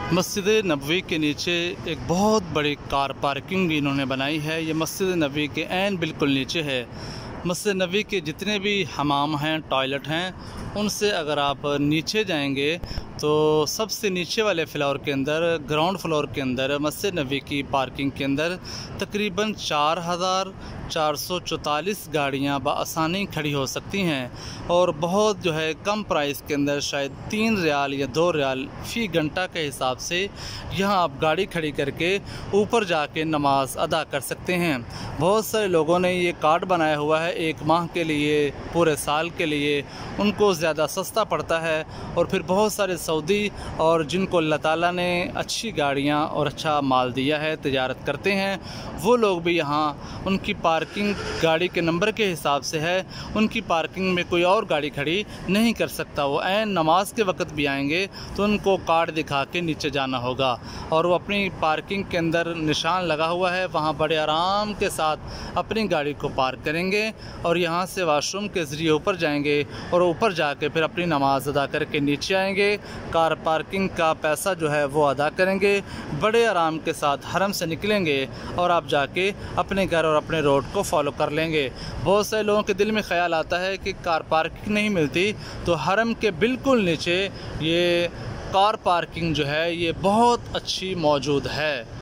मस्जिद नबवी के नीचे एक बहुत बड़ी कार पार्किंग इन्होंने बनाई है। ये मस्जिद नबवी के ऐन बिल्कुल नीचे है। मस्जिद नबवी के जितने भी हमाम हैं, टॉयलेट हैं, उनसे अगर आप नीचे जाएंगे तो सबसे नीचे वाले फ्लोर के अंदर, ग्राउंड फ्लोर के अंदर मस्जिद नबवी की पार्किंग के अंदर तकरीबन 4,444 गाड़ियाँ बआसानी खड़ी हो सकती हैं और बहुत कम प्राइस के अंदर, शायद 3 रियाल या 2 रियाल फ़ी घंटा के हिसाब से यहाँ आप गाड़ी खड़ी करके ऊपर जाके नमाज अदा कर सकते हैं। बहुत सारे लोगों ने ये कार्ड बनाया हुआ है 1 माह के लिए, पूरे साल के लिए, उनको ज़्यादा सस्ता पड़ता है। और फिर बहुत सारे सऊदी और जिनको अल्लाह ताला ने अच्छी गाड़ियाँ और अच्छा माल दिया है, तिजारत करते हैं, वो लोग भी यहाँ उनकी पार्किंग गाड़ी के नंबर के हिसाब से है, उनकी पार्किंग में कोई और गाड़ी खड़ी नहीं कर सकता। वो ऐन नमाज के वक्त भी आएंगे तो उनको कार्ड दिखा के नीचे जाना होगा और वो अपनी पार्किंग के अंदर निशान लगा हुआ है, वहाँ बड़े आराम के साथ अपनी गाड़ी को पार्क करेंगे और यहाँ से वाशरूम के ज़रिए ऊपर जाएंगे और ऊपर जाके फिर अपनी नमाज अदा करके नीचे आएंगे। कार पार्किंग का पैसा वो अदा करेंगे, बड़े आराम के साथ हरम से निकलेंगे और आप जाके अपने घर और अपने रोड को फॉलो कर लेंगे। बहुत सारे लोगों के दिल में ख्याल आता है कि कार पार्किंग नहीं मिलती, तो हरम के बिल्कुल नीचे ये कार पार्किंग ये बहुत अच्छी मौजूद है।